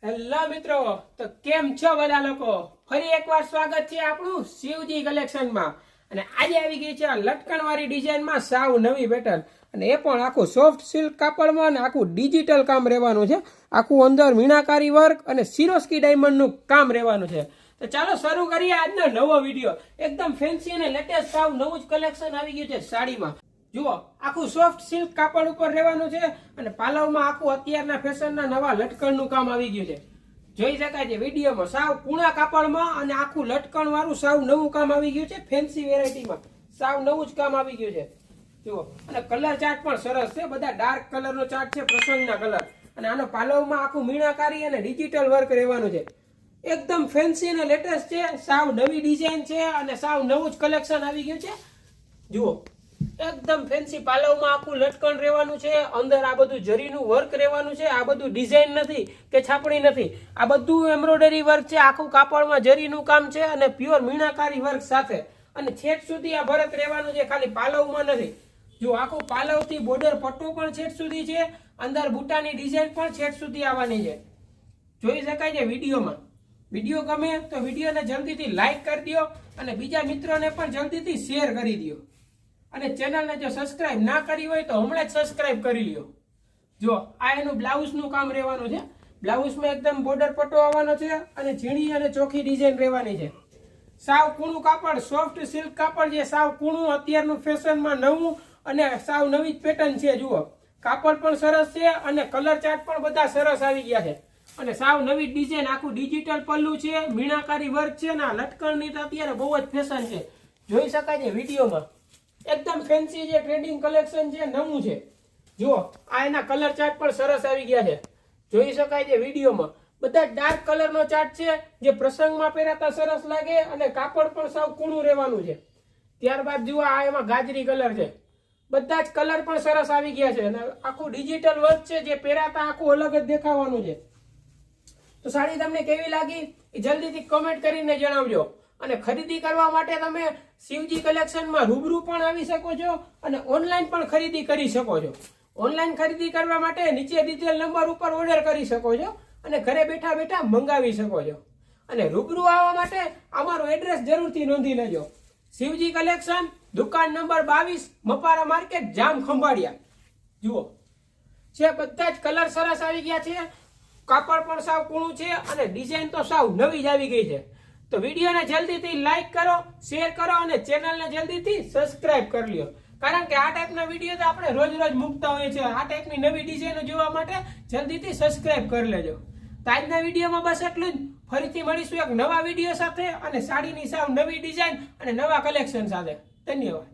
Hello મિત્રો, તો કેમ છો બધા લોકો? ફરી એકવાર સ્વાગત છે આપણું શિવજી કલેક્શનમાં. અને આજે આવી ગઈ છે લટકણવાળી ડિઝાઇનમાં સાવ નવી પેટર્ન, અને એ પણ આખું સોફ્ટ સિલ્ક કાપડમાં અને આખું ડિજિટલ કામ રહેવાનું છે. આખું અંદર મીનાકારી વર્ક અને સિરોસ્કી ડાયમંડનું કામ રહેવાનું છે. તો ચાલો શરૂ કરીએ આજનો નવો વિડીયો. એકદમ ફેન્સી અને લેટેસ્ટ સાવ નવું જ કલેક્શન આવી ગયું છે સાડીમાં. જુઓ, આખું સોફ્ટ સિલ્ક કાપડ ઉપર રહેવાનું છે અને પાલવમાં આખું અત્યારના ફેશનના નવા લટકણનું કામ આવી ગયું છે. જોઈ શકાય છે વિડીયોમાં સાવ કૂણા કાપડમાં અને આખું લટકણ વાળું સાવ નવું કામ આવી ગયું છે. ફેન્સી વેરાયટીમાં સાવ નવું જ કામ આવી ગયું છે. જુઓ, અને કલર ચાર્ટ પણ સરસ છે. બધા ડાર્ક કલરનો ચાર્ટ છે, પ્રસંગના કલર. અને આનો પાલવમાં આખું મીણાકારી અને ડિજિટલ વર્ક રહેવાનું છે. એકદમ ફેન્સી અને લેટેસ્ટ છે. સાવ નવી ડિઝાઇન છે અને સાવ નવું જ કલેક્શન આવી ગયું છે. જુઓ, એકદમ ફેન્સી પાલવમાં આખું લટકણ રહેવાનું છે. અંદર આ બધું જરીનું વર્ક રહેવાનું છે. આ બધું ડિઝાઇન નથી કે છાપણી નથી, આ બધું એમ્બ્રોઇડરી વર્ક છે. આખું કાપડમાં જરીનું કામ છે અને પ્યોર મીણાકારી વર્ક સાથે. અને છેક સુધી આ ભરત રહેવાનું છે, ખાલી પાલવમાં નથી. જો આખું પાલવથી બોર્ડર પટ્ટો પણ છેક સુધી છે. અંદર બુટાની ડિઝાઇન પણ છેક સુધી આવવાની છે. જોઈ શકાય છે વિડીયોમાં. વિડીયો ગમે તો વિડીયોને જલ્દીથી લાઈક કરી દો અને બીજા મિત્રોને પણ જલ્દીથી શેર કરી દો. અને ચેનલને જો સબસ્ક્રાઇબ ના કરી હોય તો હમણાં જ સબસ્ક્રાઇબ કરી લ્યો. જો આ એનું બ્લાઉઝનું કામ રહેવાનું છે. બ્લાઉઝમાં એકદમ બોર્ડર પટ્ટો આવવાનો છે અને ઝીણી અને ચોખ્ખી ડિઝાઇન રહેવાની છે. સાવ કૂણું કાપડ, સોફ્ટ સિલ્ક કાપડ છે. સાવ કૂણું, અત્યારનું ફેશનમાં નવું અને સાવ નવી પેટર્ન છે. જુઓ, કાપડ પણ સરસ છે અને કલર ચાર્ટ પણ બધા સરસ આવી ગયા છે. અને સાવ નવી ડિઝાઇન, આખું ડિજિટલ પલ્લું છે, મીણાકારી વર્ક છે ને લટકણની તો અત્યારે બહુ જ ફેશન છે. જોઈ શકાય છે વિડીયોમાં. એકદમ ફેન્સી છે, ટ્રેડિંગ કલેક્શન છે, નવું છે. જુઓ, આ એના કલર ચાર્ટ પણ સરસ આવી ગયા છે. જોઈ શકાય છે વિડીયોમાં. બધા ડાર્ક કલરનો ચાર્ટ છે, જે પ્રસંગમાં પહેરાતા સરસ લાગે અને કાપડ પણ સાવ કૂણું રહેવાનું છે. ત્યારબાદ જુઓ, આ એમાં ગાજરી કલર છે. બધા જ કલર પણ સરસ આવી ગયા છે અને આખું ડિજિટલ વર્ક છે, જે પહેરાતા આખું અલગ જ દેખાવાનું છે. તો સાડી તમને કેવી લાગી એ જલ્દીથી કમેન્ટ કરીને જણાવજો. અને ખરીદી કરવા માટે તમે શિવજી કલેક્શનમાં રૂબરૂ પણ આવી શકો છો અને ઓનલાઈન પણ ખરીદી કરી શકો છો. ઓનલાઈન ખરીદી કરવા માટે નીચે દીધેલ નંબર ઉપર ઓર્ડર કરી શકો છો અને ઘરે બેઠા બેઠા મંગાવી શકો છો. અને રૂબરૂ આવવા માટે અમારું એડ્રેસ જરૂરથી નોંધી લેજો. શિવજી કલેક્શન, દુકાન નંબર 22, મપારા માર્કેટ, જામ ખંભાળિયા. જુઓ છે, બધા જ કલર સરસ આવી ગયા છે. કાપડ પણ સાવ કૂણું છે અને ડિઝાઇન તો સાવ નવી જ આવી ગઈ છે. તો વિડીયોને જલ્દીથી લાઈક કરો, શેર કરો અને ચેનલને જલ્દીથી સબસ્ક્રાઇબ કરી લ્યો. કારણ કે આ ટાઈપના વિડીયો તો આપણે રોજ રોજ મૂકતા હોઈએ છીએ. આ ટાઈપની નવી ડિઝાઇનો જોવા માટે જલ્દીથી સબસ્ક્રાઇબ કરી લેજો. તો આજના વિડીયોમાં બસ એટલું જ. ફરીથી મળીશું એક નવા વિડીયો સાથે અને સાડીની સાવ નવી ડિઝાઇન અને નવા કલેક્શન સાથે. ધન્યવાદ.